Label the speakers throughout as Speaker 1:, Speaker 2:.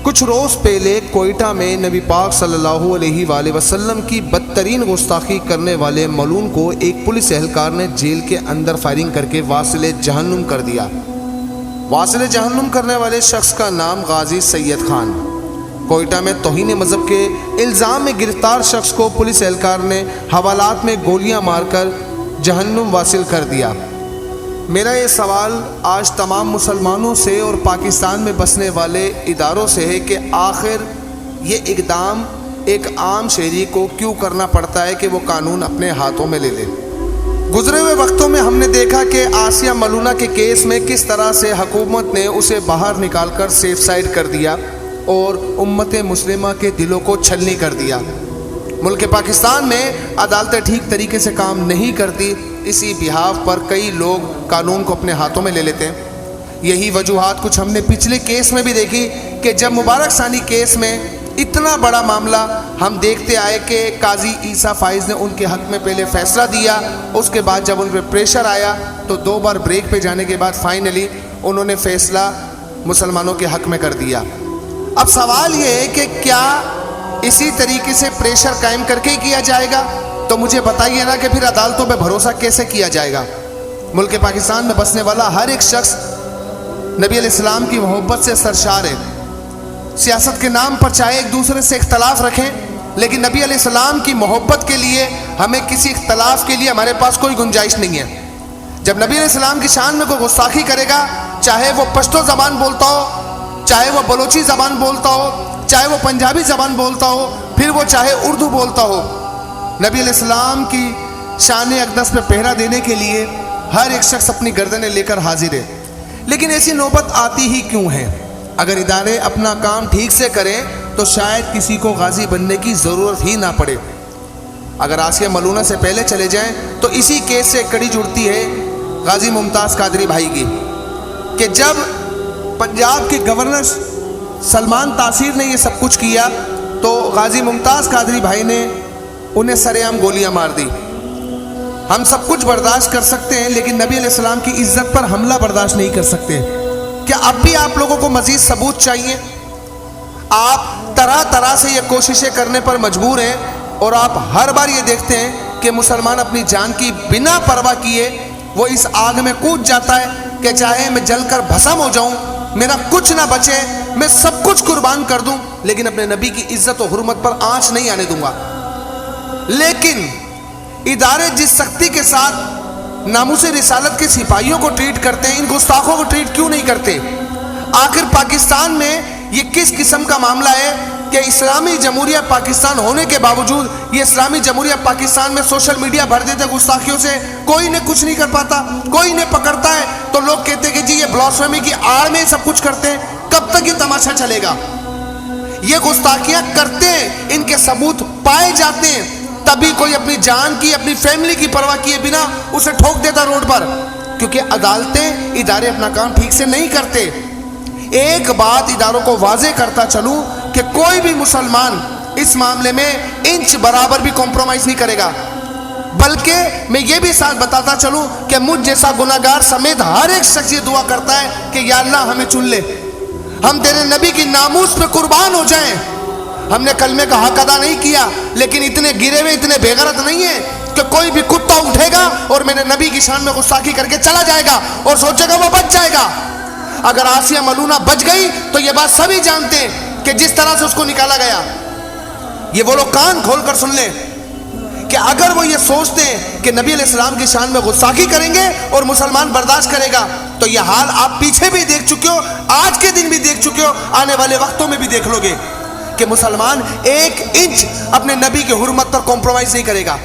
Speaker 1: کچھ روز پہلے کوئٹہ میں نبی پاک صلی اللہ علیہ وآلہ وسلم کی بدترین گستاخی کرنے والے ملعون کو ایک پولیس اہلکار نے جیل کے اندر فائرنگ کر کے واصل جہنم کر دیا۔ واصل جہنم کرنے والے شخص کا نام غازی سید خان۔ کوئٹہ میں توہین مذہب کے الزام میں گرفتار شخص کو پولیس اہلکار نے حوالات میں گولیاں مار کر جہنم واصل کر دیا۔ میرا یہ سوال آج تمام مسلمانوں سے اور پاکستان میں بسنے والے اداروں سے ہے کہ آخر یہ اقدام ایک عام شہری کو کیوں کرنا پڑتا ہے کہ وہ قانون اپنے ہاتھوں میں لے لے۔ گزرے ہوئے وقتوں میں ہم نے دیکھا کہ آسیہ ملعونہ کے کیس میں کس طرح سے حکومت نے اسے باہر نکال کر سیف سائڈ کر دیا اور امت مسلمہ کے دلوں کو چھلنی کر دیا۔ ملک پاکستان میں عدالتیں ٹھیک طریقے سے کام نہیں کرتی، اسی بحاف پر کئی لوگ قانون کو اپنے ہاتھوں میں لے لیتے ہیں۔ یہی وجوہات کچھ ہم نے پچھلے کیس میں بھی دیکھی کہ جب مبارک ثانی کیس میں اتنا بڑا معاملہ ہم دیکھتے آئے کہ قاضی عیسیٰ فائز نے ان کے حق میں پہلے فیصلہ دیا، اس کے بعد جب ان پہ پریشر آیا تو 2 بار بریک پہ جانے کے بعد فائنلی انہوں نے فیصلہ مسلمانوں کے حق میں کر دیا۔ اب سوال یہ ہے کہ کیا اسی طریقے سے پریشر قائم کر کے ہی کیا جائے گا؟ تو مجھے بتائیے نا کہ پھر عدالتوں پہ بھروسہ کیسے کیا جائے گا؟ ملک پاکستان میں بسنے والا ہر ایک شخص نبی علیہ السلام کی محبت سے سرشار ہے۔ سیاست کے نام پر چاہے ایک دوسرے سے اختلاف رکھیں، لیکن نبی علیہ السلام کی محبت کے لیے ہمیں کسی اختلاف کے لیے ہمارے پاس کوئی گنجائش نہیں ہے۔ جب نبی علیہ السلام کی شان میں کوئی گستاخی کرے گا، چاہے وہ پشتو زبان بولتا ہو، چاہے وہ بلوچی زبان بولتا ہو، چاہے وہ پنجابی زبان بولتا ہو، پھر وہ چاہے اردو بولتا ہو، نبی علیہ السلام کی شان اقدس پہ پہرا دینے کے لیے ہر ایک شخص اپنی گردنیں لے کر حاضر ہے۔ لیکن ایسی نوبت آتی ہی کیوں ہے؟ اگر ادارے اپنا کام ٹھیک سے کریں تو شاید کسی کو غازی بننے کی ضرورت ہی نہ پڑے۔ اگر آسیہ ملعونہ سے پہلے چلے جائیں تو اسی کیس سے کڑی جڑتی ہے غازی ممتاز قادری بھائی کی، کہ جب پنجاب کے گورنر سلمان تاثیر نے یہ سب کچھ کیا تو غازی ممتاز قادری بھائی نے انہیں سرے عام گولیاں مار دی۔ ہم سب کچھ برداشت کر سکتے ہیں لیکن نبی علیہ السلام کی عزت پر حملہ برداشت نہیں کر سکتے۔ کیا اب بھی آپ لوگوں کو مزید ثبوت چاہیے؟ آپ طرح طرح سے یہ کوششیں کرنے پر مجبور ہیں اور آپ ہر بار یہ دیکھتے ہیں کہ مسلمان اپنی جان کی بنا پرواہ کیے وہ اس آگ میں کود جاتا ہے کہ چاہے میں جل کر بھسم ہو جاؤں، میرا کچھ نہ بچے، میں سب کچھ قربان کر دوں، لیکن اپنے نبی کی عزت و حرمت پر آنچ نہیں آنے دوں گا۔ لیکن ادارے جس سختی کے ساتھ ناموس رسالت کے سپاہیوں کو ٹریٹ کرتے ہیں، ان گستاخوں کو ٹریٹ کیوں نہیں کرتے؟ آخر پاکستان میں یہ کس قسم کا معاملہ ہے کہ اسلامی جمہوریہ پاکستان ہونے کے باوجود یہ اسلامی جمہوریہ پاکستان میں سوشل میڈیا بھر دیتے گستاخیوں سے، کوئی نے کچھ نہیں کر پاتا، کوئی نے پکڑتا ہے تو لوگ کہتے ہیں کہ جی یہ بلاسفیمی کی آڑ میں سب کچھ کرتے ہیں۔ کب تک یہ تماشا چلے گا؟ یہ گستاخیاں کرتے ہیں، ان کے ثبوت پائے جاتے ہیں، تبھی کوئی اپنی جان کی، اپنی فیملی کی پرواہ کیے بنا اسے ٹھوک دیتا روڈ پر، کیونکہ عدالتیں، ادارے اپنا کام ٹھیک سے نہیں کرتے۔ ایک بات اداروں کو واضح کرتا چلوں کہ کوئی بھی مسلمان اس معاملے میں انچ برابر بھی کمپرومائز نہیں کرے گا، بلکہ میں یہ بھی ساتھ بتاتا چلوں کہ مجھ جیسا گناہگار سمیت ہر ایک شخص یہ دعا کرتا ہے کہ یا اللہ ہمیں چن لے، ہم تیرے نبی کی ناموس پہ قربان ہو جائیں۔ ہم نے کلمے کا حق ادا نہیں کیا، لیکن اتنے گرے ہوئے، اتنے بے غیرت نہیں ہیں کہ کوئی بھی کتا اٹھے گا اور میرے نبی کی شان میں گستاخی کر کے چلا جائے گا اور سوچے گا وہ بچ جائے گا۔ اگر آسیہ ملعونہ بچ گئی تو یہ بات سبھی جانتے ہیں کہ جس طرح سے اس کو نکالا گیا، یہ وہ لوگ کان کھول کر سن لیں کہ اگر وہ یہ سوچتے ہیں کہ نبی علیہ السلام کی شان میں گستاخی کریں گے اور مسلمان برداشت کرے گا تو یہ حال آپ پیچھے بھی دیکھ چکے ہو، آج کے دن بھی دیکھ چکے ہو، آنے والے وقتوں میں بھی دیکھ لو گے کہ مسلمان ایک انچ اپنے نبی کی حرمت پر کمپرومائز نہیں کرے گا۔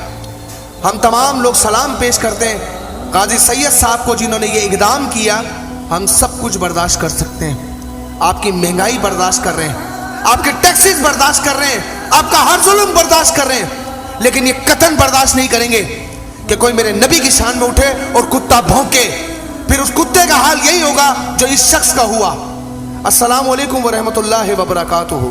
Speaker 1: ہم تمام لوگ سلام پیش کرتے ہیں قاضی سید صاحب کو جنہوں نے یہ اقدام کیا۔ ہم سب کچھ برداشت کر سکتے ہیں، آپ کی مہنگائی برداشت کر رہے ہیں، آپ کے ٹیکسز برداشت کر رہے ہیں، آپ کا ہر ظلم برداشت کر رہے ہیں، لیکن یہ قطعاً برداشت نہیں کریں گے کہ کوئی میرے نبی کی شان میں اٹھے اور کتا بھونکے۔ پھر اس کتے کا حال یہی ہوگا جو اس شخص کا ہوا۔ السلام علیکم ورحمۃ اللہ وبرکاتہ۔